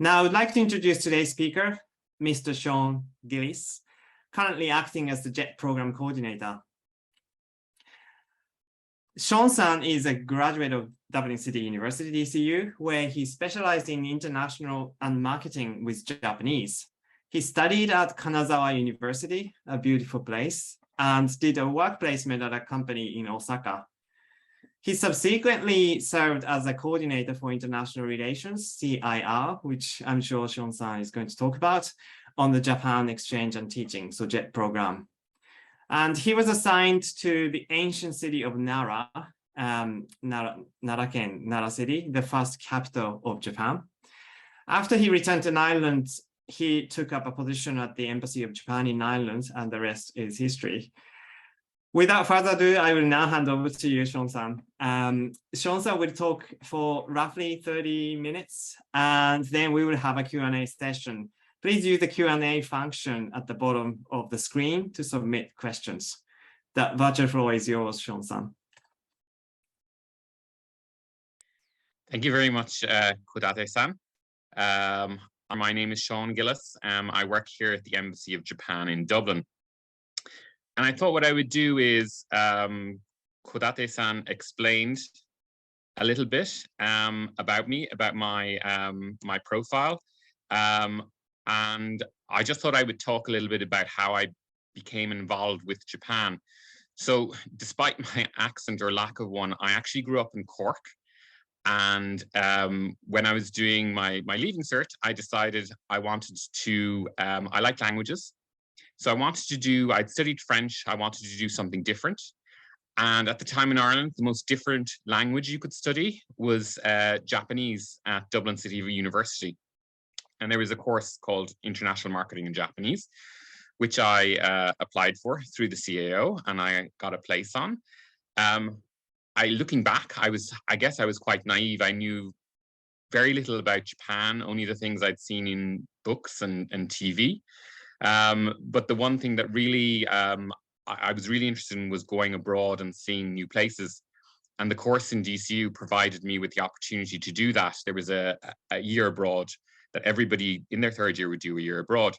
Now, I would like to introduce today's speaker, Mr. Sean Gillis, currently acting as the JET program coordinator. Sean-san is a graduate of Dublin City University, DCU, where he specialized in international and marketing with Japanese. He studied at Kanazawa University, a beautiful place, and did a work placement at a company in Osaka. He subsequently served as a coordinator for international relations, CIR, which I'm sure Sean-san is going to talk about, on the Japan Exchange and Teaching, so JET program. And he was assigned to the ancient city of Nara, Nara City, the first capital of Japan. After he returned to Ireland, he took up a position at the Embassy of Japan in Ireland, and the rest is history. Without further ado, I will now hand over to you, Sean-san. Sean-san will talk for roughly 30 minutes, and then we will have a Q&A session. Please use the Q&A function at the bottom of the screen to submit questions. The virtual floor is yours, Sean-san. Thank you very much, Kodate-san. My name is Sean Gillis. I work here at the Embassy of Japan in Dublin. And I thought what I would do is, Kodate-san explained a little bit about me, about my profile. And I just thought I would talk a little bit about how I became involved with Japan. So despite my accent or lack of one, I actually grew up in Cork. And when I was doing my Leaving Cert, I decided I wanted to, I like languages. So I'd studied French, I wanted to do something different. And at the time in Ireland, the most different language you could study was Japanese at Dublin City University. And there was a course called International Marketing in Japanese, which I applied for through the CAO, and I got a place on. Looking back, I guess I was quite naive. I knew very little about Japan, only the things I'd seen in books and TV. But the one thing that really I was really interested in was going abroad and seeing new places. And the course in DCU provided me with the opportunity to do that. There was a year abroad that everybody in their third year would do a year abroad.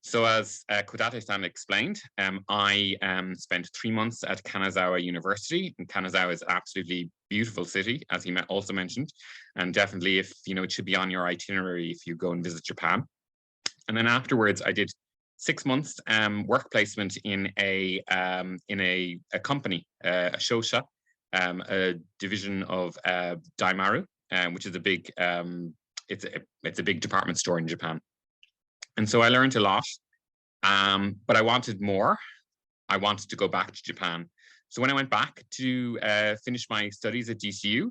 So as Kodate-san explained, I spent 3 months at Kanazawa University, and Kanazawa is an absolutely beautiful city, as he also mentioned, and definitely it should be on your itinerary if you go and visit Japan. And then afterwards, I did 6 months work placement in a company, a Shōsha, a division of Daimaru, which is a big it's a big department store in Japan. And so I learned a lot, but I wanted more. I wanted to go back to Japan. So when I went back to finish my studies at DCU,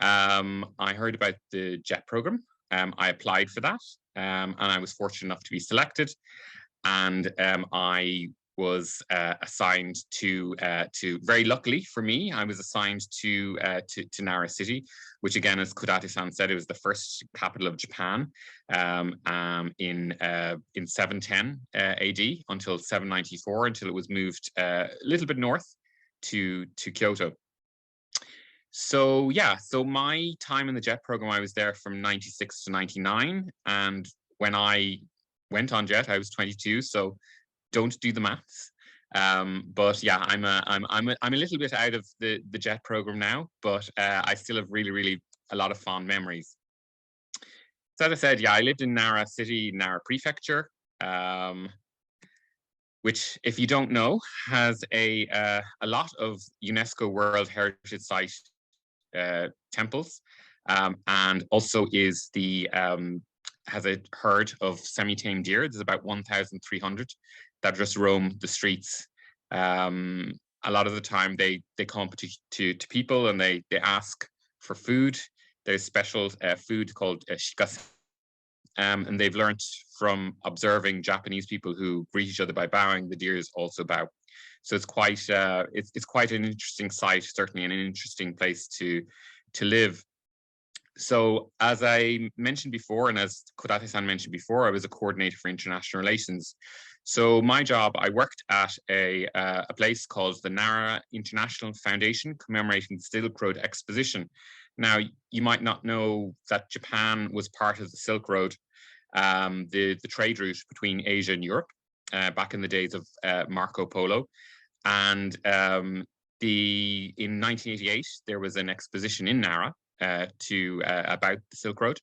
I heard about the JET program. I applied for that, and I was fortunate enough to be selected. And I was assigned to very luckily for me, I was assigned to Nara City, which again, as Kodate-san said, it was the first capital of Japan in 710 AD until 794, until it was moved a little bit north to Kyoto. So yeah, so my time in the JET program, I was there from 96 to 99, and when I went on JET, I was 22. So don't do the maths. But yeah, I'm a little bit out of the JET program now, but I still have really a lot of fond memories. So as I said, yeah, I lived in Nara City, Nara Prefecture, which, if you don't know, has a lot of UNESCO World Heritage Site temples, and also is has a herd of semi-tame deer. There's about 1,300 that just roam the streets. A lot of the time they come up to people and they ask for food. There's special food called shikase, and they've learned from observing Japanese people who greet each other by bowing. The deers also bow. So it's quite an interesting site, certainly an interesting place to live. So as I mentioned before, and as Kodate-san mentioned before, I was a coordinator for international relations. So my job, I worked at a place called the Nara International Foundation, commemorating the Silk Road Exposition. Now, you might not know that Japan was part of the Silk Road, the trade route between Asia and Europe back in the days of Marco Polo. And in 1988, there was an exposition in Nara about the Silk Road.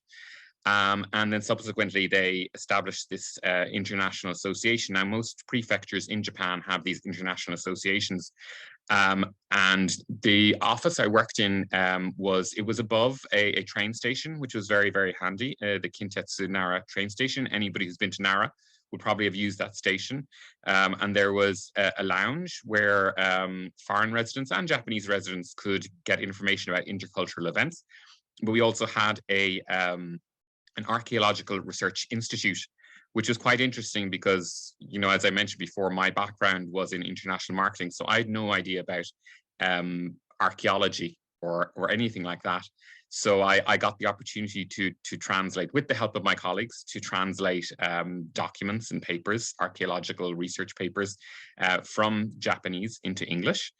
And then subsequently, they established this international association. Now, most prefectures in Japan have these international associations. And the office I worked in was above a train station, which was very, very handy, the Kintetsu Nara train station. Anybody who's been to Nara would probably have used that station. And there was a lounge where foreign residents and Japanese residents could get information about intercultural events. But we also had an archaeological research institute, which was quite interesting because, as I mentioned before, my background was in international marketing. So I had no idea about archaeology or anything like that. So I got the opportunity to translate, with the help of my colleagues, to translate documents and papers, archaeological research papers, from Japanese into English,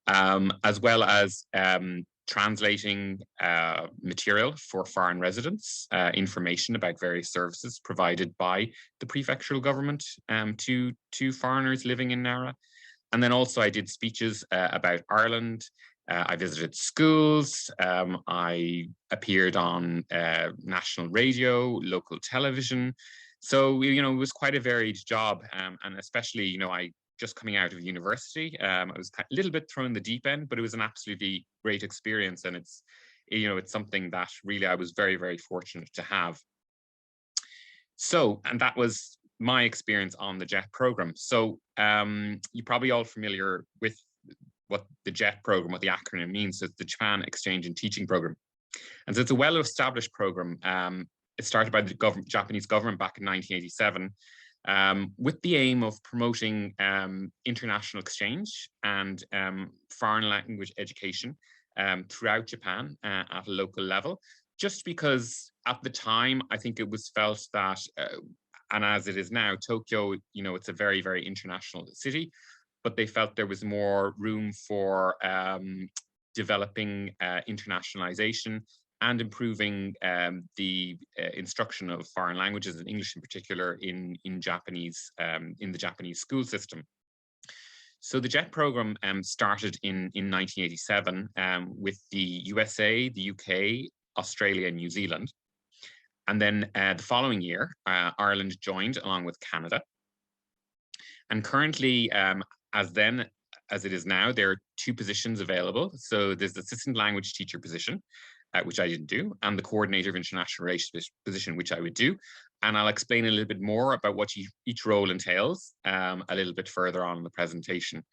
as well as translating material for foreign residents, information about various services provided by the prefectural government to foreigners living in Nara. And then also I did speeches about Ireland. I visited schools. I appeared on national radio, local television. So, it was quite a varied job. And especially, I just coming out of university, I was a little bit thrown in the deep end, but it was an absolutely great experience. And it's something that really I was very, very fortunate to have. So, and that was my experience on the JET program. So you're probably all familiar with what the JET program, what the acronym means. So it's the Japan Exchange and Teaching Program. And so it's a well-established program. It started by the Japanese government back in 1987. With the aim of promoting international exchange and foreign language education throughout Japan at a local level, just because at the time, I think it was felt that, and as it is now, Tokyo, it's a very, very international city, but they felt there was more room for developing internationalization and improving the instruction of foreign languages, and English in particular, in Japanese, in the Japanese school system. So the JET program started in 1987 with the USA, the UK, Australia, and New Zealand. And then the following year, Ireland joined along with Canada. And currently, as it is now, there are 2 positions available. So there's the assistant language teacher position, which I didn't do, and the coordinator of international relations position, which I would do. And I'll explain a little bit more about what each role entails a little bit further on in the presentation.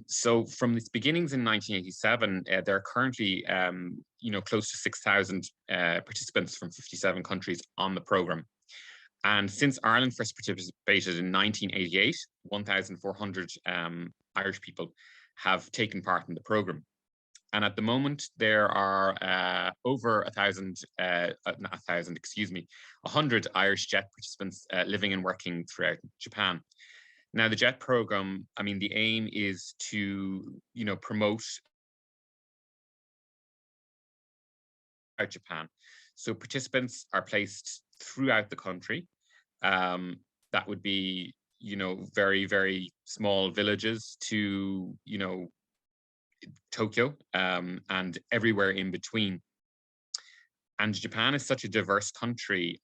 So from its beginnings in 1987, there are currently close to 6,000 participants from 57 countries on the program. And since Ireland first participated in 1988, 1,400 Irish people have taken part in the program. And at the moment, there are over 100 Irish JET participants living and working throughout Japan. Now, the JET program, the aim is to, promote Japan. So participants are placed throughout the country. That would be, very, very small villages to, Tokyo, and everywhere in between. And Japan is such a diverse country.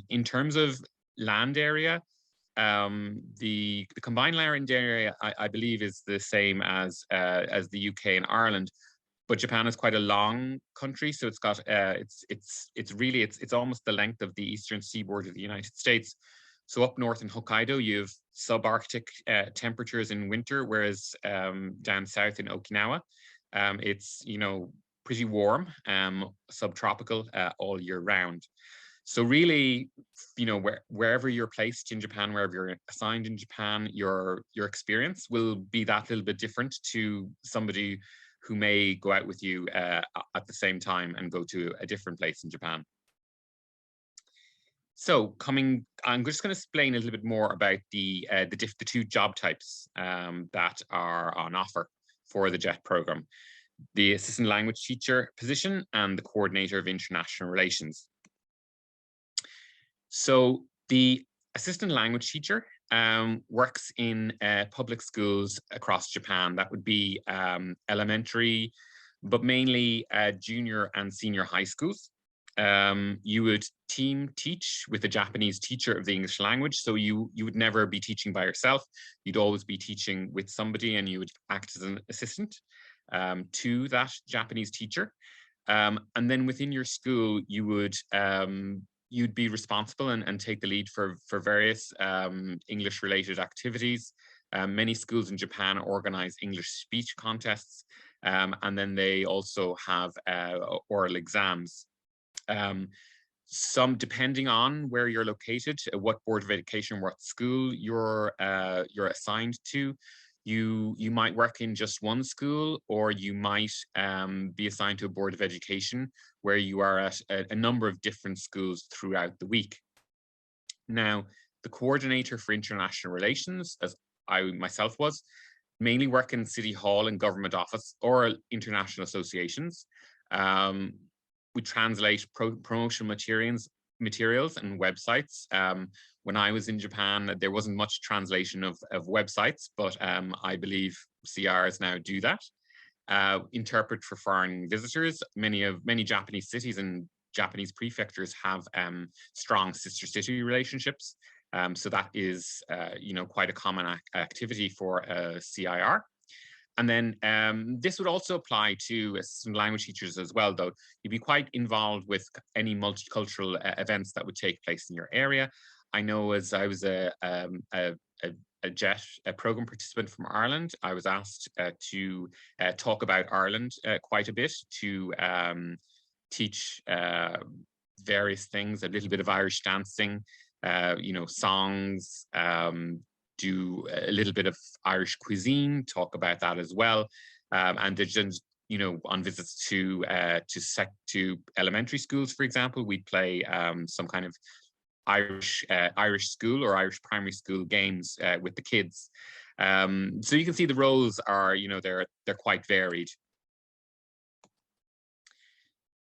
In terms of land area, the combined land area, I believe, is the same as the UK and Ireland. But Japan is quite a long country, so it's got it's almost the length of the eastern seaboard of the United States. So up north in Hokkaido, you have subarctic temperatures in winter, whereas down south in Okinawa, it's pretty warm, subtropical all year round. So really, wherever you're placed in Japan, wherever you're assigned in Japan, your experience will be that little bit different to somebody who may go out with you at the same time and go to a different place in Japan. So I'm just going to explain a little bit more about the 2 job types that are on offer for the JET program: the assistant language teacher position and the coordinator of international relations. So the assistant language teacher works in public schools across Japan. That would be elementary, but mainly junior and senior high schools. You would team teach with a Japanese teacher of the English language. So you would never be teaching by yourself. You'd always be teaching with somebody, and you would act as an assistant to that Japanese teacher. And then within your school, you would you'd be responsible and take the lead for various English related activities. Many schools in Japan organize English speech contests, and then they also have oral exams. Some, depending on where you're located, what board of education, what school you're assigned to, you might work in just one school, or you might be assigned to a board of education where you are at a number of different schools throughout the week. Now, the coordinator for international relations, as I myself was, mainly work in City Hall and government office or international associations. We translate promotional materials and websites. When I was in Japan, there wasn't much translation of websites, but I believe CIRs now do that. Interpret for foreign visitors. Many Japanese cities and Japanese prefectures have strong sister city relationships. So that is, quite a common activity for a CIR. And then this would also apply to assistant language teachers as well, though. You'd be quite involved with any multicultural events that would take place in your area. I know, as I was a program participant from Ireland, I was asked to talk about Ireland quite a bit, to teach various things, a little bit of Irish dancing, songs, do a little bit of Irish cuisine, talk about that as well, and just on visits to elementary schools, for example, we'd play some kind of Irish school or Irish primary school games with the kids. So you can see the roles are, they're quite varied.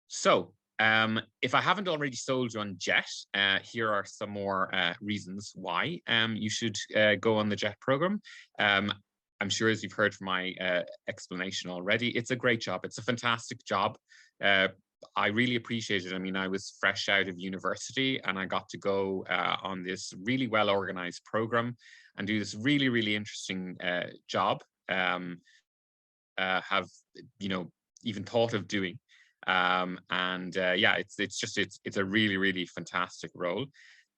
So if I haven't already sold you on JET, here are some more reasons why you should go on the JET program. I'm sure, as you've heard from my explanation already, it's a great job. It's a fantastic job. I really appreciate it. I mean, I was fresh out of university and I got to go on this really well-organized program and do this really, really interesting job. Have, even thought of doing. Yeah, it's a really, really fantastic role.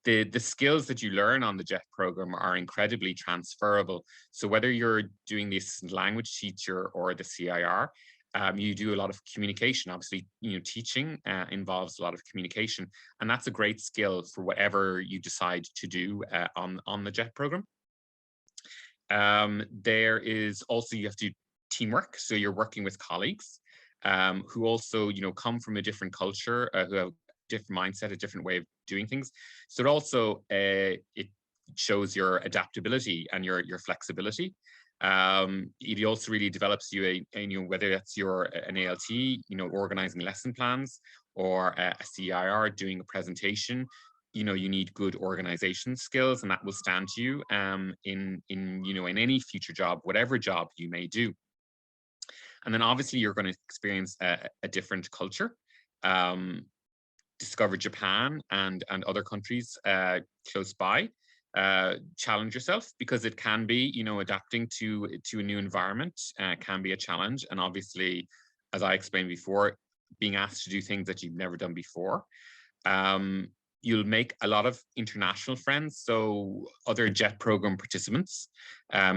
The skills that you learn on the JET program are incredibly transferable. So whether you're doing the assistant language teacher or the CIR, you do a lot of communication. Obviously, teaching involves a lot of communication, and that's a great skill for whatever you decide to do on the JET program. There is also, you have to do teamwork. So you're working with colleagues who also, come from a different culture, who have a different mindset, a different way of doing things. So it also, it shows your adaptability and your flexibility. It also really develops you, whether that's an ALT, organizing lesson plans, or a CIR doing a presentation, you need good organization skills, and that will stand to you in any future job, whatever job you may do. And then obviously you're going to experience a different culture, discover Japan and other countries close by. Challenge yourself, because it can be, adapting to a new environment can be a challenge. And obviously, as I explained before, being asked to do things that you've never done before. You'll make a lot of international friends, so other JET program participants.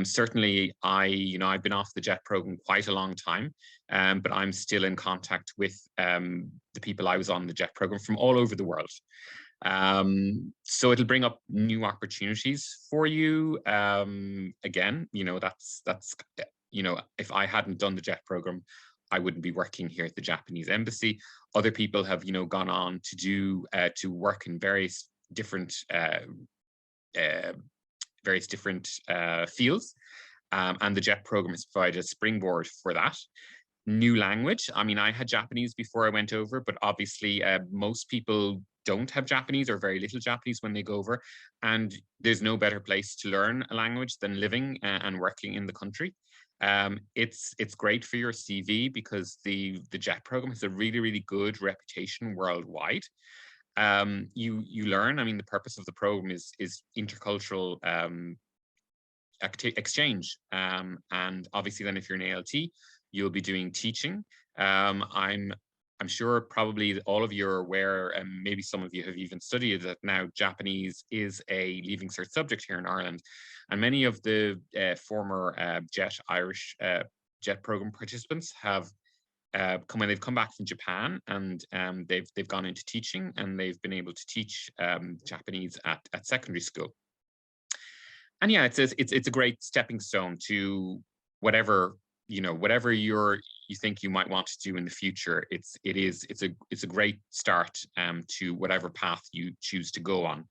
Certainly, I've been off the JET program quite a long time, but I'm still in contact with the people I was on the JET program from all over the world. So it'll bring up new opportunities for you. Again, that's if I hadn't done the JET program, I wouldn't be working here at the Japanese embassy. Other people have, gone on to do to work in various different fields, and the JET program has provided a springboard for that. New language. I mean, I had Japanese before I went over, but obviously most people don't have Japanese or very little Japanese when they go over. And there's no better place to learn a language than living and working in the country. It's great for your CV because the JET program has a really, really good reputation worldwide. You learn, I mean, the purpose of the program is intercultural exchange. And obviously then if you're an ALT, you'll be doing teaching. I'm sure probably all of you are aware, and maybe some of you have even studied that now Japanese is a Leaving Cert subject here in Ireland. And many of the former Irish JET program participants have they've come back from Japan, and they've gone into teaching, and they've been able to teach Japanese at secondary school. And yeah, it's a great stepping stone to whatever you think you might want to do in the future. It's a great start to whatever path you choose to go on.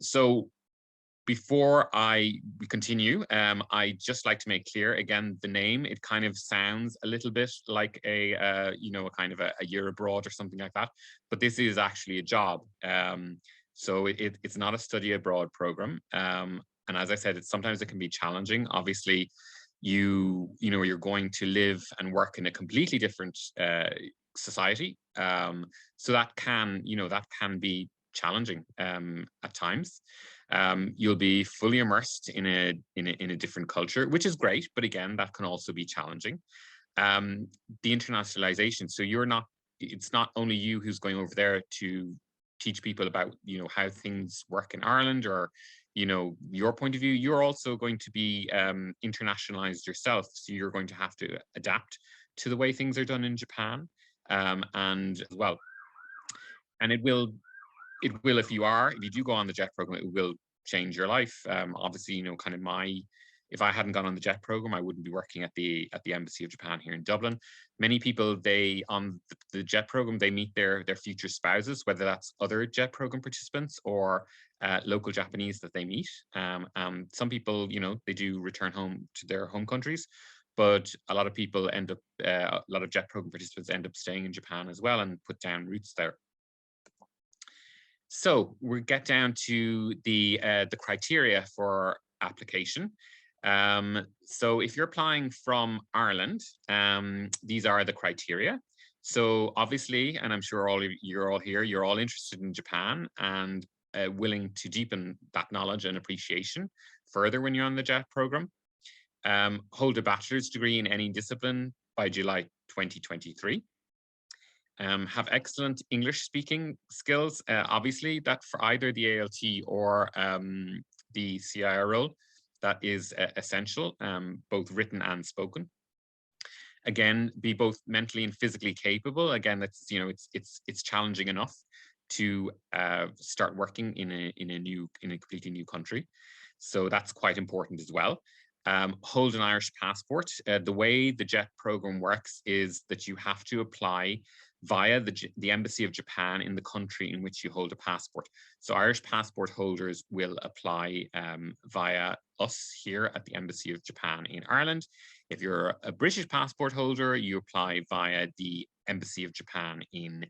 So before we continue, I just like to make clear again the name. It kind of sounds a little bit like a kind of a year abroad or something like that, but this is actually a job. So it's not a study abroad program, and as I said, sometimes it can be challenging. Obviously, you're going to live and work in a completely different society, so that can be challenging at times. You'll be fully immersed in a different culture, which is great, but again, that can also be challenging. The internationalization, so it's not only you who's going over there to teach people about how things work in Ireland or your point of view. You're also going to be internationalized yourself, so you're going to have to adapt to the way things are done in Japan, and it will if you do go on the JET program, it will change your life. Obviously, kind of if I hadn't gone on the JET program, I wouldn't be working at the Embassy of Japan here in Dublin. Many people, on the JET program, they meet their future spouses, whether that's other JET program participants or local Japanese that they meet. Some people, they do return home to their home countries, but a lot of people a lot of JET program participants end up staying in Japan as well and put down roots there. So we'll get down to the criteria for application. So if you're applying from Ireland, these are the criteria. So obviously, and I'm sure you're all interested in Japan and willing to deepen that knowledge and appreciation further when you're on the JET program. Hold a bachelor's degree in any discipline by July 2023. Have excellent English speaking skills, obviously that for either the ALT or the CIR role, that is essential, both written and spoken. Again, be both mentally and physically capable. Again, that's it's challenging enough to start working in a completely new country, so that's quite important as well. Hold an Irish passport. The way the JET program works is that you have to apply via the Embassy of Japan in the country in which you hold a passport. So Irish passport holders will apply via us here at the Embassy of Japan in Ireland. If you're a British passport holder, you apply via the Embassy of Japan in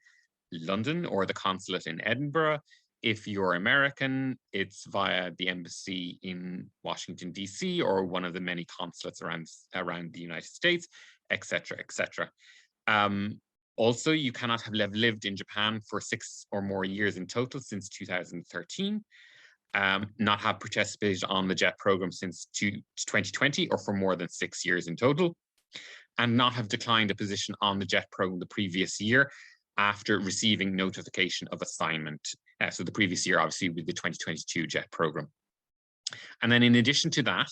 London or the consulate in Edinburgh. If you're American, it's via the embassy in Washington, D.C., or one of the many consulates around the United States, etc., etc. Also, you cannot have lived in Japan for 6 or more years in total since 2013, not have participated on the JET program since 2020 or for more than 6 years in total, and not have declined a position on the JET program the previous year after receiving notification of assignment. So the previous year, obviously, with the 2022 JET program. And then in addition to that,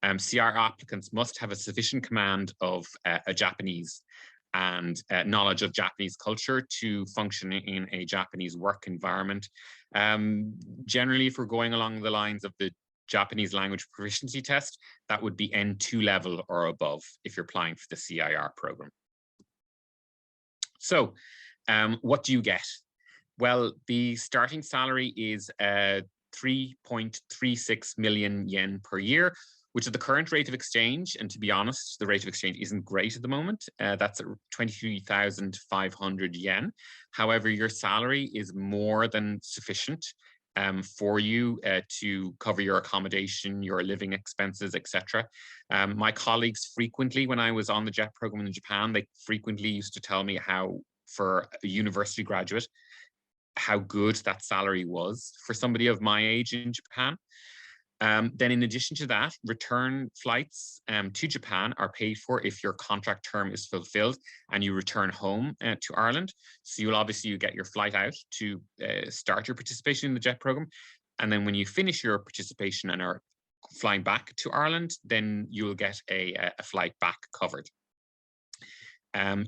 CR applicants must have a sufficient command of a Japanese and knowledge of Japanese culture to function in a Japanese work environment. Generally, if we're going along the lines of the Japanese language proficiency test, that would be N2 level or above if you're applying for the CIR program. So what do you get? Well, the starting salary is 3.36 million yen per year, which is the current rate of exchange. And to be honest, the rate of exchange isn't great at the moment. That's at 23,500 yen. However, your salary is more than sufficient for you to cover your accommodation, your living expenses, etc. My colleagues frequently, when I was on the JET program in Japan, they frequently used to tell me how, for a university graduate, how good that salary was for somebody of my age in Japan. Then in addition to that, return flights to Japan are paid for if your contract term is fulfilled and you return home to Ireland. So you get your flight out to start your participation in the JET program. And then when you finish your participation and are flying back to Ireland, then you'll get a flight back covered.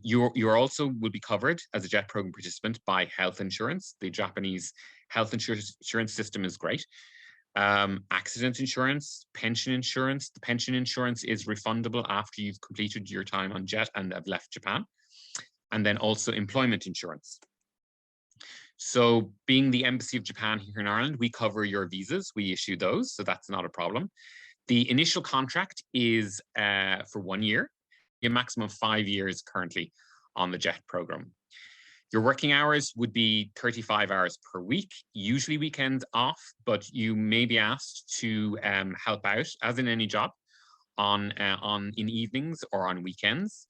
You also will be covered as a JET program participant by health insurance. The Japanese health insurance system is great. Accident insurance, pension insurance. The pension insurance is refundable after you've completed your time on JET and have left Japan. And then also employment insurance. So being the Embassy of Japan here in Ireland, we cover your visas, we issue those, so that's not a problem. The initial contract is for 1 year, a maximum of 5 years currently on the JET program. Your working hours would be 35 hours per week, usually weekends off, but you may be asked to help out, as in any job, in evenings or on weekends.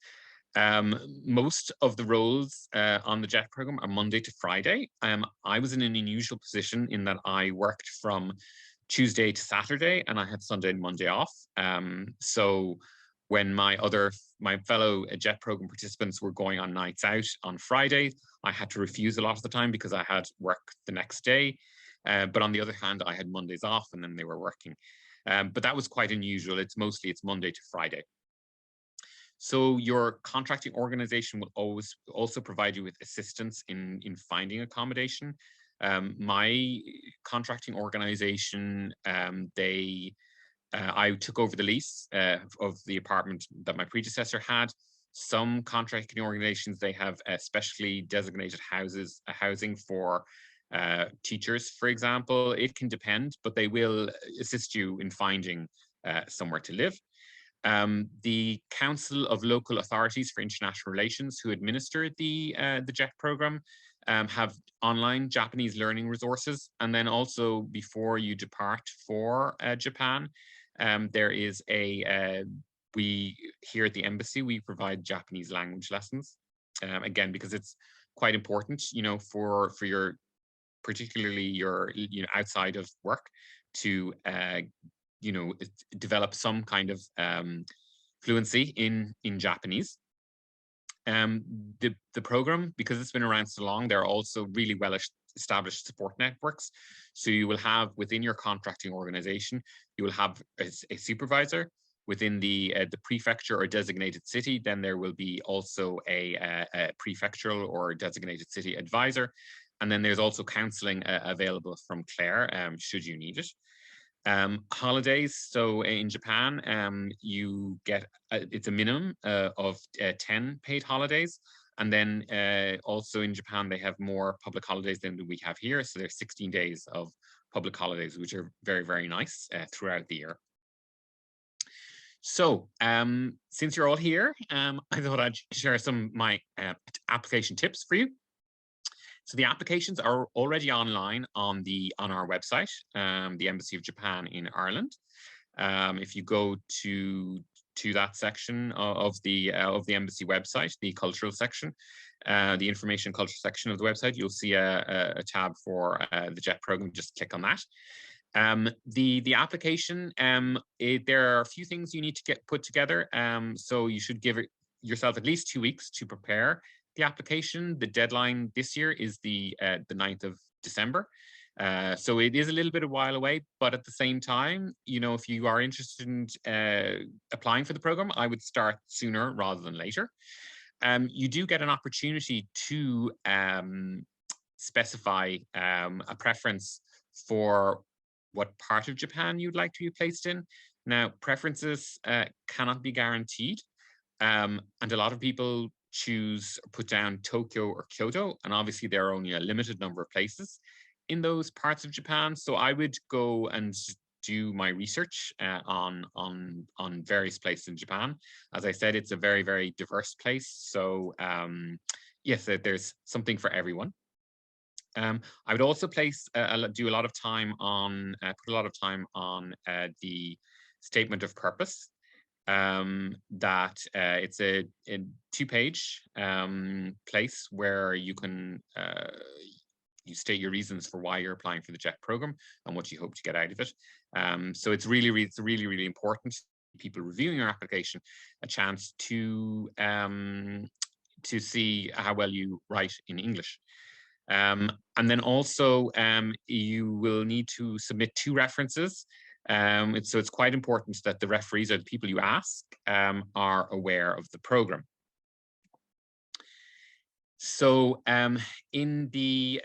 Most of the roles on the JET program are Monday to Friday. I was in an unusual position in that I worked from Tuesday to Saturday and I had Sunday and Monday off. So when my fellow JET program participants were going on nights out on Friday, I had to refuse a lot of the time because I had work the next day. But on the other hand, I had Mondays off and then they were working. But that was quite unusual. It's Monday to Friday. So your contracting organization will always also provide you with assistance in finding accommodation. My contracting organization, I took over the lease of the apartment that my predecessor had. Some contracting organizations, they have specially designated housing for teachers, for example. It can depend, but they will assist you in finding somewhere to live. The Council of Local Authorities for International Relations, who administer the JET program, have online Japanese learning resources. And then also before you depart for Japan, there is we here at the embassy, we provide Japanese language lessons. Again, because it's quite important, for your, particularly your, outside of work to, develop some kind of fluency in Japanese. The program, because it's been around so long, there are also really well established support networks. So you will have within your contracting organization, you will have a supervisor within the prefecture or designated city. Then there will be also a prefectural or designated city advisor. And then there's also counseling available from Claire should you need it. Holidays, so in Japan, you get, it's a minimum of 10 paid holidays. And then also in Japan, they have more public holidays than we have here. So there's 16 days of public holidays, which are very, very nice throughout the year. So since you're all here, I thought I'd share some of my application tips for you. So the applications are already online on our website, the Embassy of Japan in Ireland. If you go to that section of the embassy website, the cultural section, the information culture section of the website, you'll see a tab for the JET program. Just click on that. The application, there are a few things you need to get put together. So you should give yourself at least 2 weeks to prepare the application. The deadline this year is the 9th of December. So it is a little bit a while away, but at the same time, if you are interested in applying for the program, I would start sooner rather than later. You do get an opportunity to specify a preference for what part of Japan you'd like to be placed in. Now, preferences cannot be guaranteed, and a lot of people put down Tokyo or Kyoto, and obviously there are only a limited number of places in those parts of Japan. So I would go and do my research on various places in Japan. As I said, it's a very, very diverse place. So yes, there's something for everyone. I would also do a lot of time on, put a lot of time on the statement of purpose. That it's a 2-page place where you can you state your reasons for why you're applying for the JET program and what you hope to get out of it. So it's really important, people reviewing your application, a chance to see how well you write in English. And then also you will need to submit 2 references. So it's quite important that the referees or the people you ask are aware of the program. So in the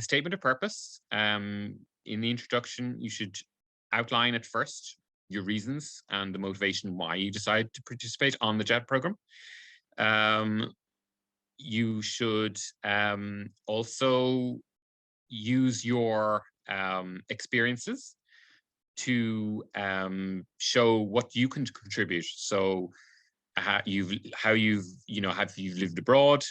statement of purpose, in the introduction, you should outline at first your reasons and the motivation why you decide to participate on the JET program. You should also use your experiences to show what you can contribute. So have you lived abroad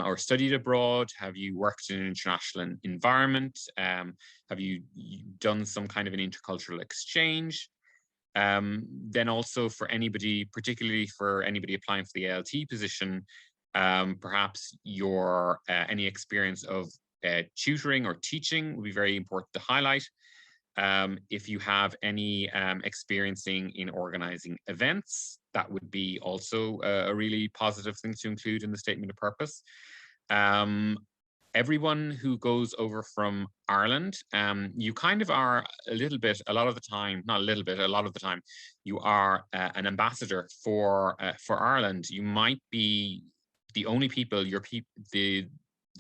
or studied abroad? Have you worked in an international environment? Have you done some kind of an intercultural exchange? Then also for anybody, particularly for anybody applying for the ALT position, perhaps your any experience of tutoring or teaching would be very important to highlight. If you have any experiencing in organizing events, that would be also a really positive thing to include in the statement of purpose. Everyone who goes over from Ireland, you kind of are a lot of the time, not a little bit, a lot of the time, you are an ambassador for Ireland. You might be the only people, the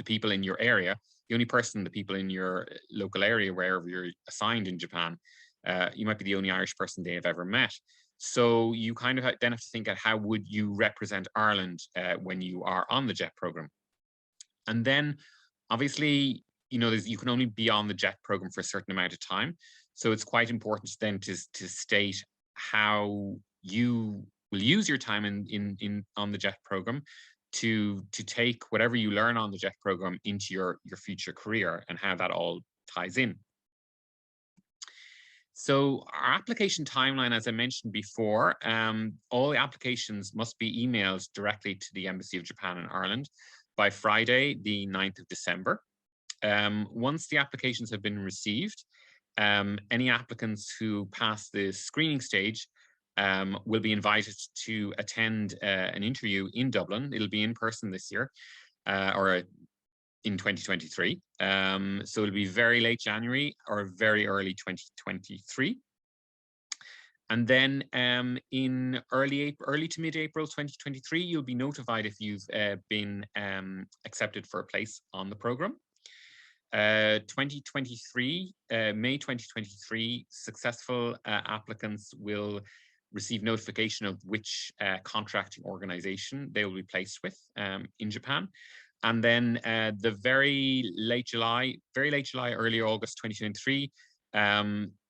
people in your area, the only person, the people in your local area, wherever you're assigned in Japan, you might be the only Irish person they have ever met. So you kind of then have to think at how would you represent Ireland when you are on the JET program. And then obviously, you can only be on the JET program for a certain amount of time. So it's quite important then to state how you will use your time on the JET program to take whatever you learn on the JET program into your future career and how that all ties in. So our application timeline, as I mentioned before, all the applications must be emailed directly to the Embassy of Japan in Ireland by Friday, the 9th of December. Once the applications have been received, any applicants who pass the screening stage will be invited to attend an interview in Dublin. It'll be in person this year, or in 2023. So it'll be very late January or very early 2023. And then in early to mid-April 2023, you'll be notified if you've been accepted for a place on the program. May 2023, successful applicants will receive notification of which contracting organization they will be placed with in Japan. And then the very late July, early August 2023,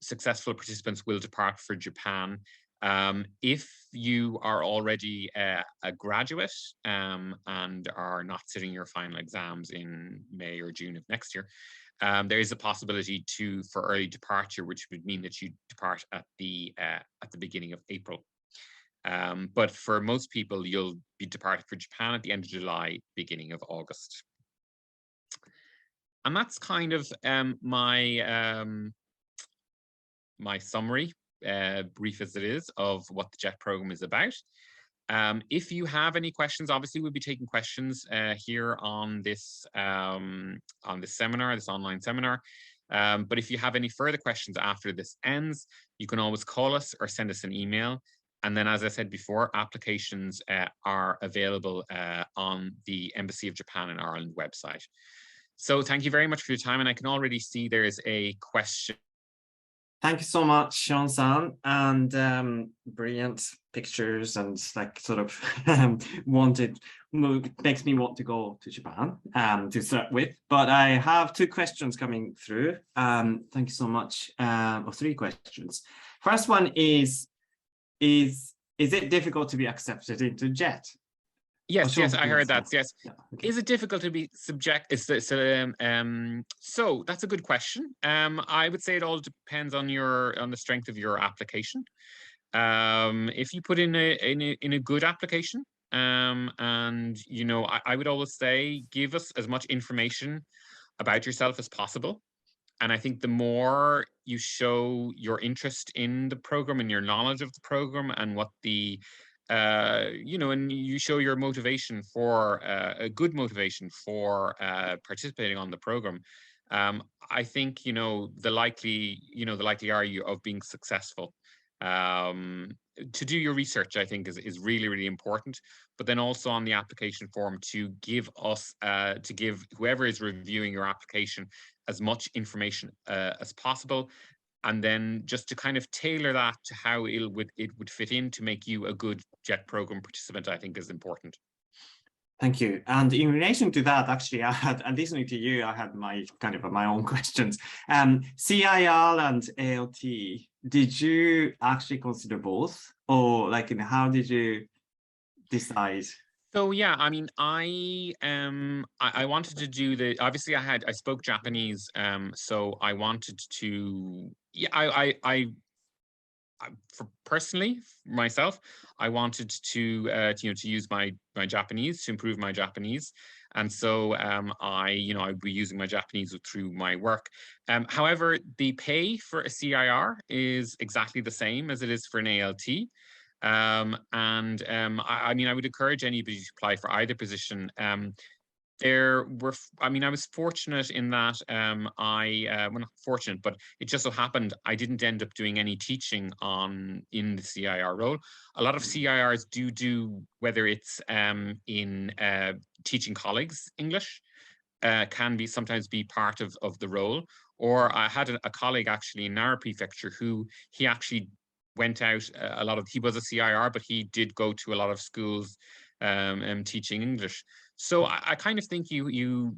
successful participants will depart for Japan. If you are already a graduate and are not sitting your final exams in May or June of next year, there is a possibility for early departure, which would mean that you depart at the beginning of April. But for most people, you'll be departing for Japan at the end of July, beginning of August. And that's kind of my summary, brief as it is, of what the JET program is about. If you have any questions, obviously we'll be taking questions here on this seminar, this online seminar. But if you have any further questions after this ends, you can always call us or send us an email. And then, as I said before, applications are available on the Embassy of Japan in Ireland website. So thank you very much for your time. And I can already see there's a question. Thank you so much, Sean-san, and brilliant pictures and like sort of wanted makes me want to go to Japan to start with. But I have 2 questions coming through. Thank you so much. Or 3 questions. First one is it difficult to be accepted into JET? Yes, yes, I heard that. Yes. Yeah, okay. Is it difficult to be so that's a good question. I would say it all depends on the strength of your application. If you put in a good application, and I would always say give us as much information about yourself as possible. And I think the more you show your interest in the program and your knowledge of the program and what the and you show your motivation for a good motivation for participating on the program. I think the likely are you of being successful. To do your research, I think, is really, really important. But then also on the application form to give us to give whoever is reviewing your application as much information as possible. And then just to kind of tailor that to how it would fit in to make you a good JET program participant, I think is important. Thank you. And in relation to that, actually, I had, and listening to you, I had my own questions. CIR and ALT, did you actually consider both? Or how did you decide? So yeah, I mean, I wanted to do obviously I spoke Japanese, so I wanted to, yeah, I for personally myself, I wanted to use my Japanese to improve my Japanese, and so I'd be using my Japanese through my work. However, the pay for a CIR is exactly the same as it is for an ALT. I mean, I would encourage anybody to apply for either position. I was fortunate in that well, not fortunate, but it just so happened I didn't end up doing any teaching in the CIR role. A lot of CIRs do, whether it's in teaching colleagues English, can sometimes be part of the role. Or I had a colleague actually in Nara Prefecture who he actually went out he was a CIR, but he did go to a lot of schools teaching English. So I kind of think you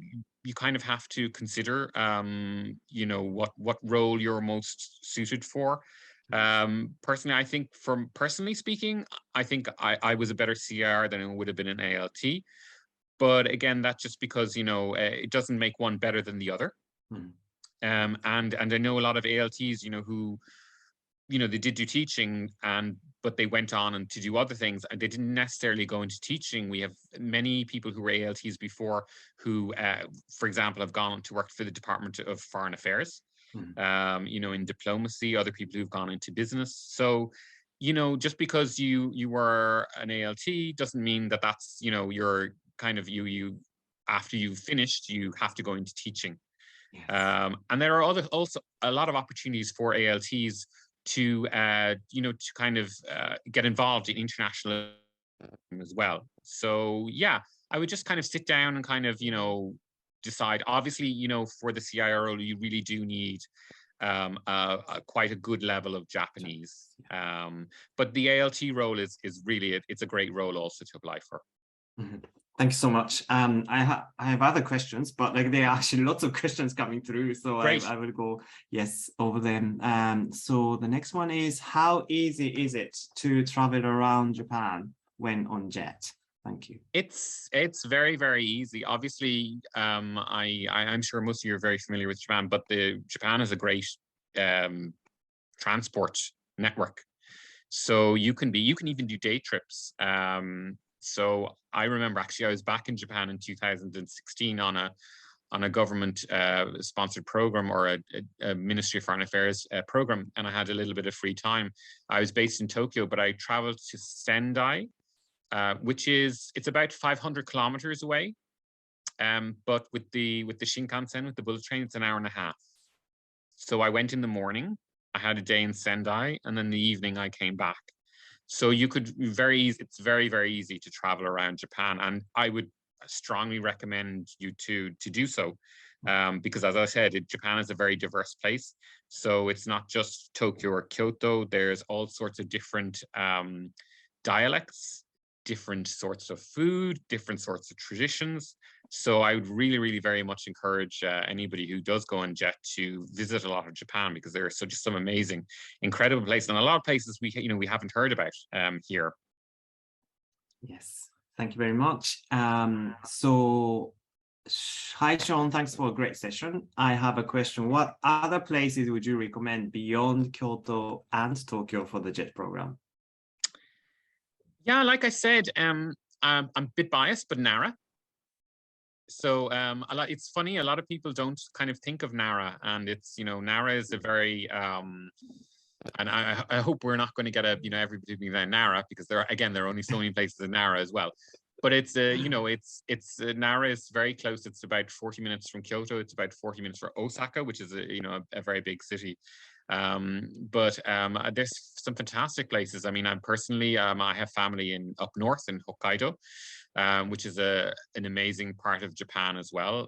kind of have to consider what role you're most suited for. Personally, I think personally speaking, I think I was a better CIR than it would have been an ALT. But again, that's just because it doesn't make one better than the other. And I know a lot of ALTs who they did do teaching, but they went on and to do other things, and they didn't necessarily go into teaching. We have many people who were ALTs before who, for example, have gone on to work for the Department of Foreign Affairs, in diplomacy, other people who've gone into business. So, just because you were an ALT doesn't mean that's, you're kind of you after you've finished, you have to go into teaching. Yes. And there are also a lot of opportunities for ALTs to kind of get involved in international as well. So yeah, I would just kind of sit down and kind of decide. Obviously, for the CIR role, you really do need quite a good level of Japanese. But the ALT role is really it's a great role also to apply for. Mm-hmm. Thank you so much. I have other questions, but there are actually lots of questions coming through, so I will go over them. So the next one is, how easy is it to travel around Japan when on JET? Thank you. It's very, very easy. Obviously, I'm sure most of you are very familiar with Japan, but Japan is a great transport network. So you can even do day trips. So I remember actually I was back in Japan in 2016 on a government sponsored program, or a Ministry of Foreign Affairs program, and I had a little bit of free time. I was based in Tokyo, but I traveled to Sendai, which it's about 500 kilometers away. But with the Shinkansen, with the bullet train, it's an hour and a half. So I went in the morning, I had a day in Sendai, and then in the evening I came back. So it's very, very easy to travel around Japan, and I would strongly recommend you to do so, because as I said, Japan is a very diverse place. So it's not just Tokyo or Kyoto. There's all sorts of different dialects, different sorts of food, different sorts of traditions. So I would really, really very much encourage anybody who does go on jet to visit a lot of Japan, because there are just some amazing, incredible places, and a lot of places we haven't heard about here. Yes, thank you very much. So, hi, Sean, thanks for a great session. I have a question. What other places would you recommend beyond Kyoto and Tokyo for the JET program? Yeah, like I said, I'm a bit biased, but Nara. So it's funny, a lot of people don't kind of think of Nara, and it's, Nara is a very, and I hope we're not going to get everybody being there Nara, because there are only so many places in Nara as well. But it's Nara is very close. It's about 40 minutes from Kyoto. It's about 40 minutes from Osaka, which is a very big city. But there's some fantastic places. I mean, I have family up north in Hokkaido, which is an amazing part of Japan as well.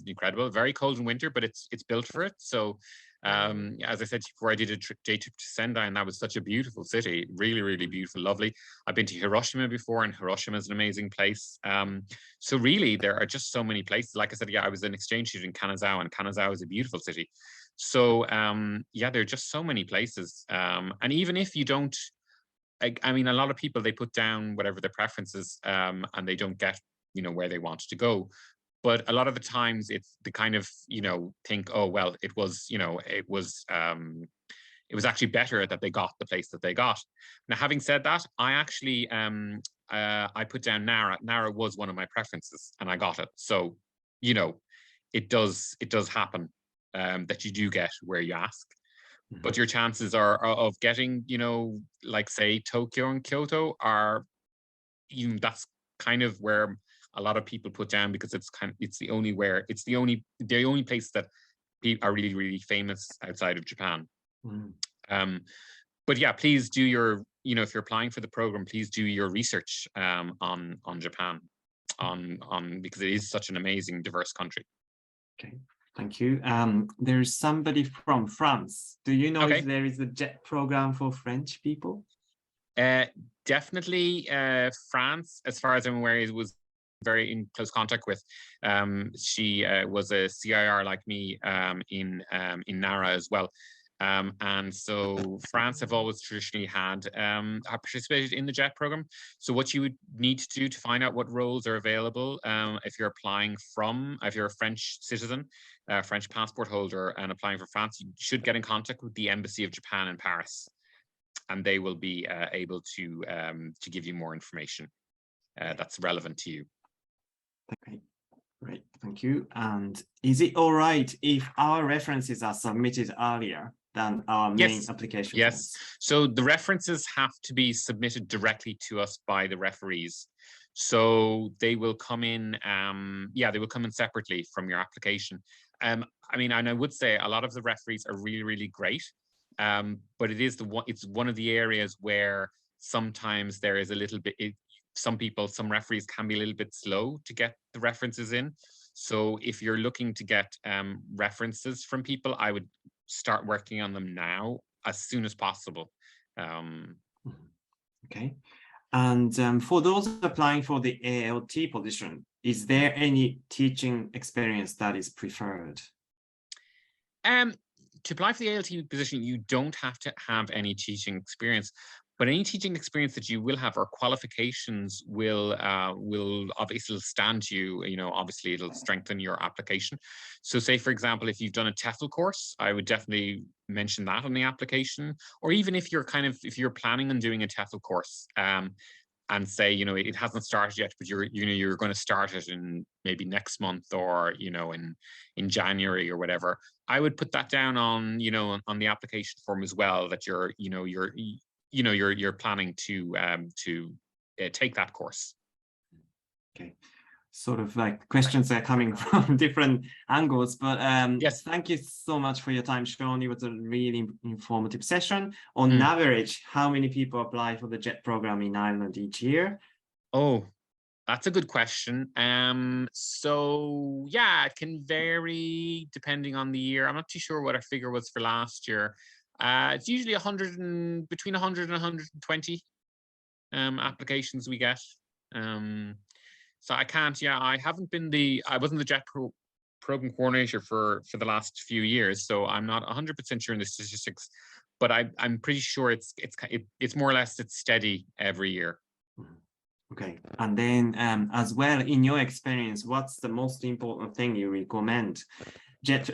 Incredible, very cold in winter, but it's built for it. So as I said before, I did a day trip to Sendai, and that was such a beautiful city. Really, really beautiful, lovely. I've been to Hiroshima before, and Hiroshima is an amazing place. So really, there are just so many places. Like I said, I was an exchange student in Kanazawa, and Kanazawa is a beautiful city. So there are just so many places. And even if you don't, I mean, a lot of people, they put down whatever their preferences, and they don't get, where they want to go. But a lot of the times it's the kind of, think, oh, well, it was actually better that they got the place that they got. Now, having said that, I actually, I put down Nara. Nara was one of my preferences, and I got it. So, it does happen that you do get where you ask. But your chances of getting, like say Tokyo and Kyoto are, that's kind of where a lot of people put down, because it's the only place that people are really, really famous outside of Japan. But yeah, please do your, if you're applying for the program, please do your research on Japan, because it is such an amazing, diverse country. Okay. Thank you. There's somebody from France. Do you know if there is a JET program for French people? Definitely France, as far as I'm aware, was very in close contact with. She was a CIR like me in Nara as well. And so France have always traditionally have participated in the JET program. So what you would need to do to find out what roles are available, if you're if you're a French citizen, French passport holder, and applying for France, you should get in contact with the Embassy of Japan in Paris, and they will be able to give you more information that's relevant to you. Okay, great, thank you. And is it all right if our references are submitted earlier than our main application? Yes. So the references have to be submitted directly to us by the referees. So they will come in, they will come in separately from your application. I mean, and I would say a lot of the referees are really, really great. But it's one of the areas where sometimes there is a little bit, some referees can be a little bit slow to get the references in. So if you're looking to get references from people, I would start working on them now as soon as possible. Okay. And for those applying for the ALT position, is there any teaching experience that is preferred? To apply for the ALT position, you don't have to have any teaching experience, but any teaching experience that you will have or qualifications will obviously stand you. Obviously it'll strengthen your application. So say, for example, if you've done a TEFL course, I would definitely mention that on the application. Or even if you're planning on doing a TEFL course, and say, it hasn't started yet, but you're going to start it in maybe next month, or in January or whatever, I would put that down on the application form as well, that you're planning to take that course. Okay, sort of like questions are coming from different angles, but yes, thank you so much for your time, Sean. It was a really informative session. On average, how many people apply for the JET program in Ireland each year? Oh, that's a good question. So yeah, it can vary depending on the year. I'm not too sure what our figure was for last year. It's usually between 100 and 120. applications we get. So I can't, I haven't been I wasn't the JET program coordinator for the last few years, so I'm not 100% sure in the statistics, but I'm pretty sure it's more or less it's steady every year. Okay, and then as well, in your experience, what's the most important thing you recommend JET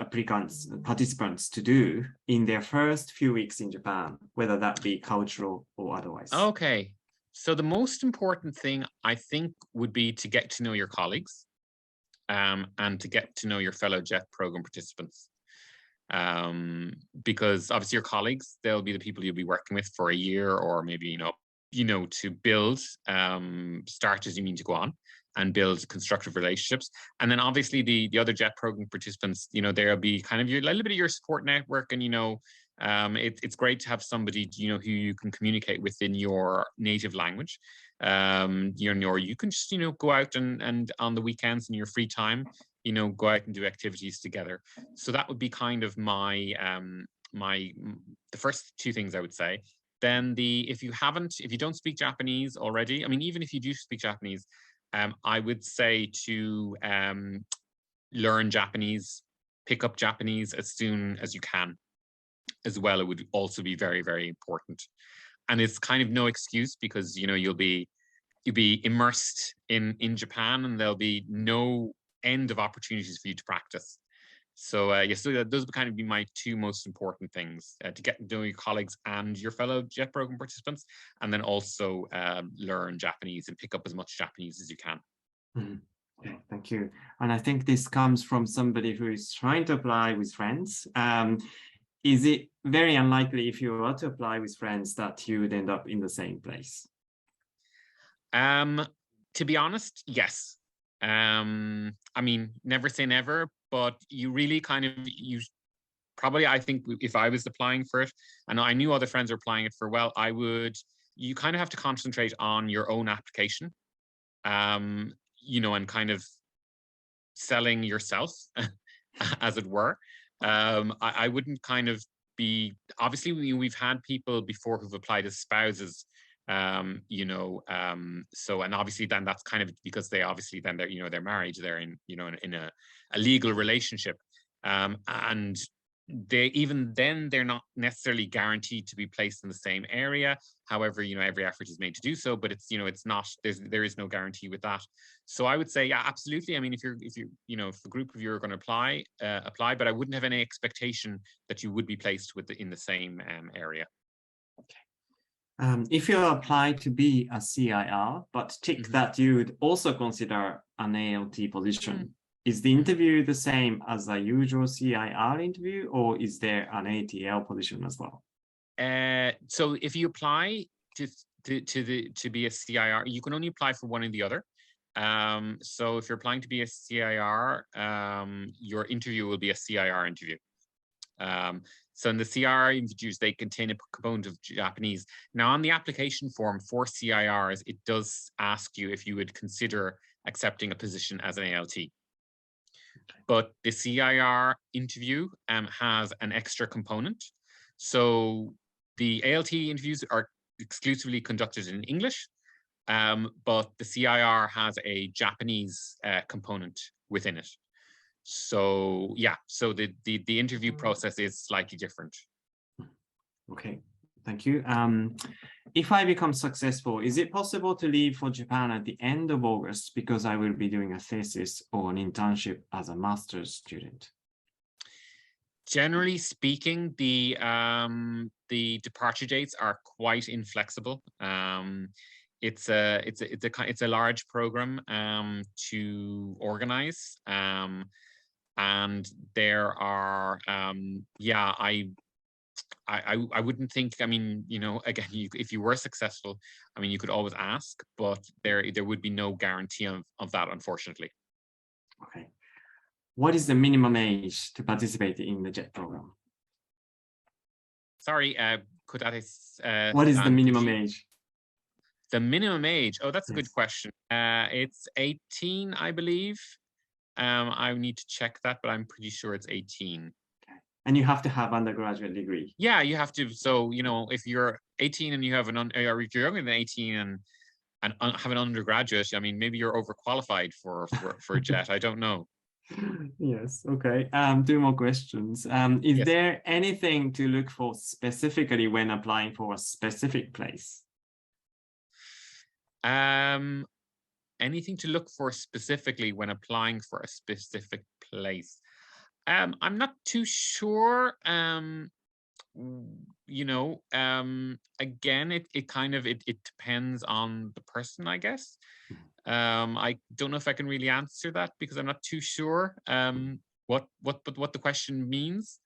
participants to do in their first few weeks in Japan, whether that be cultural or otherwise? Okay, so the most important thing I think would be to get to know your colleagues and to get to know your fellow JET program participants. Because obviously your colleagues, they'll be the people you'll be working with for a year, or maybe, to build, start as you mean to go on and build constructive relationships. And then obviously the other JET program participants, there'll be kind of a little bit of your support network, and it's great to have somebody who you can communicate with in your native language. You can just go out and on the weekends in your free time, go out and do activities together. So that would be kind of my the first two things I would say. Then if you don't speak Japanese already, I mean, even if you do speak Japanese, I would say to learn Japanese, pick up Japanese as soon as you can as well. It would also be very, very important. And it's kind of no excuse, because you'll be immersed in Japan, and there'll be no end of opportunities for you to practice. So so those would kind of be my two most important things, to get to know your colleagues and your fellow JET program participants, and then also learn Japanese and pick up as much Japanese as you can. Okay, thank you. And I think this comes from somebody who is trying to apply with friends. Is it very unlikely, if you were to apply with friends, that you would end up in the same place? To be honest, yes. I mean, never say never, but you really I think if I was applying for it, and I knew other friends were applying it for, well, you kind of have to concentrate on your own application, and kind of selling yourself, as it were. I wouldn't kind of be, obviously we've had people before who've applied as spouses, so, and obviously then that's kind of because they're married, they're in a legal relationship, and they're not necessarily guaranteed to be placed in the same area. However, every effort is made to do so, but it's not, there is no guarantee with that. So I would say, yeah, absolutely. I mean, if a group of you are going to apply, but I wouldn't have any expectation that you would be placed in the same area. If you apply to be a CIR, but tick that you would also consider an ALT position, is the interview the same as a usual CIR interview, or is there an ATL position as well? So if you apply to be a CIR, you can only apply for one or the other. So if you're applying to be a CIR, your interview will be a CIR interview. So in the CIR interviews, they contain a component of Japanese. Now, on the application form for CIRs, it does ask you if you would consider accepting a position as an ALT. But the CIR interview has an extra component. So the ALT interviews are exclusively conducted in English, but the CIR has a Japanese component within it. So yeah, so the interview process is slightly different. Okay, thank you. If I become successful, is it possible to leave for Japan at the end of August, because I will be doing a thesis or an internship as a master's student? Generally speaking, the departure dates are quite inflexible. It's a large program to organize, and there are I wouldn't think, I mean, again, if you were successful, I mean, you could always ask, but there would be no guarantee of that, unfortunately. Okay. What is the minimum age to participate in the JET program? Sorry, could I? What is the minimum age? The minimum age? Oh, that's a good question. It's 18, I believe. I need to check that, but I'm pretty sure it's 18. Okay. And you have to have undergraduate degree. Yeah, you have to. So, you know, if you're 18 and you have or if you're younger than 18 and have an undergraduate, I mean, maybe you're overqualified for a JET. I don't know. Yes. Okay. Two more questions. Is Yes. there anything to look for specifically when applying for a specific place? Anything to look for specifically when applying for a specific place? I'm not too sure. You know, again, it kind of it depends on the person, I guess. I don't know if I can really answer that because I'm not too sure what the question means.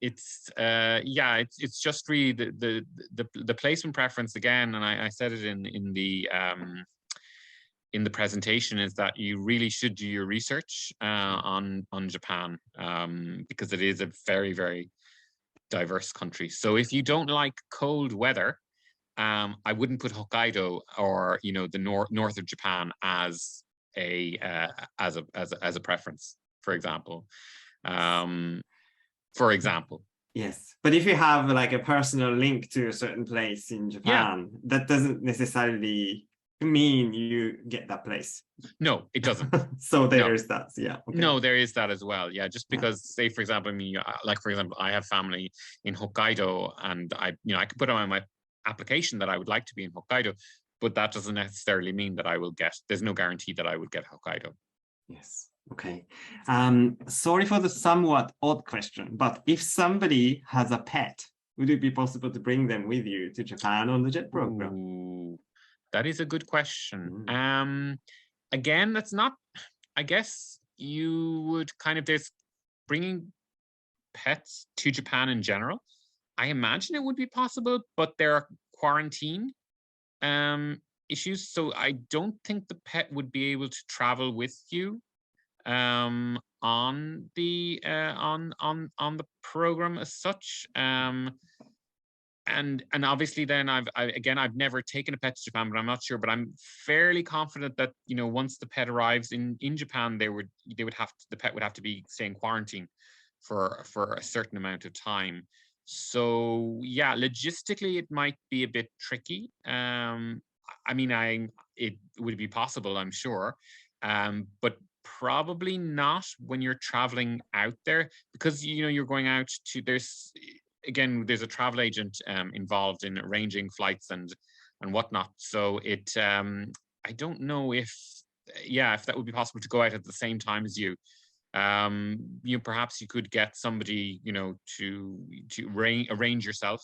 It's yeah, it's just really the placement preference again, and I said it in the presentation, is that you really should do your research on Japan, because it is a very, very diverse country. So if you don't like cold weather, I wouldn't put Hokkaido or, you know, the north of Japan as a preference, for example. Yes, but if you have like a personal link to a certain place in Japan, that doesn't necessarily mean you get that place. No, it doesn't. So there's that. Yeah. Okay. No, there is that as well. Yeah, just because, say, for example, I mean, like, for example, I have family in Hokkaido, and I could put on my application that I would like to be in Hokkaido, but that doesn't necessarily mean that I will get. There's no guarantee that I would get Hokkaido. Yes. Okay. Sorry for the somewhat odd question, but if somebody has a pet, would it be possible to bring them with you to Japan on the JET program? Ooh, that is a good question. Again, that's not. I guess you would kind of, there's bringing pets to Japan in general. I imagine it would be possible, but there are quarantine issues, so I don't think the pet would be able to travel with you on the program as such. And obviously then I've never taken a pet to Japan, but I'm not sure, but I'm fairly confident that, you know, once the pet arrives in Japan, the pet would have to be staying quarantine for a certain amount of time. So yeah, logistically it might be a bit tricky. I mean, it would be possible, I'm sure, but probably not when you're traveling out there, because, you know, you're going out to, there's a travel agent involved in arranging flights and whatnot. So I don't know if that would be possible to go out at the same time as you. You know, perhaps you could get somebody, you know, to arrange yourself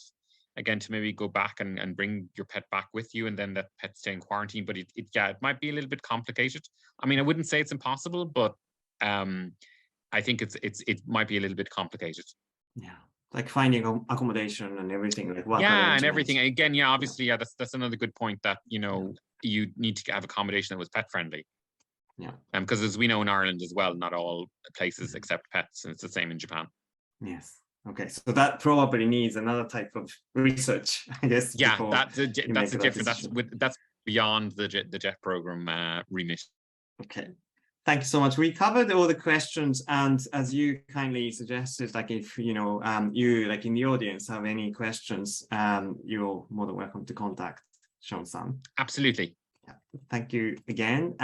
again to maybe go back and bring your pet back with you, and then that pet stay in quarantine. But it might be a little bit complicated. I mean, I wouldn't say it's impossible, but I think it might be a little bit complicated. Yeah, like finding accommodation and everything, like work and everything. Again, obviously, that's another good point, that, you know, you need to have accommodation that was pet friendly. Yeah. Because as we know in Ireland as well, not all places accept pets, and it's the same in Japan. Yes. Okay, so that probably needs another type of research, I guess. Yeah, that's a different. That's beyond the JET program remit. Okay, thank you so much. We covered all the questions, and as you kindly suggested, like if you know you like in the audience have any questions, you're more than welcome to contact Sean-san. Absolutely. Yeah, thank you again.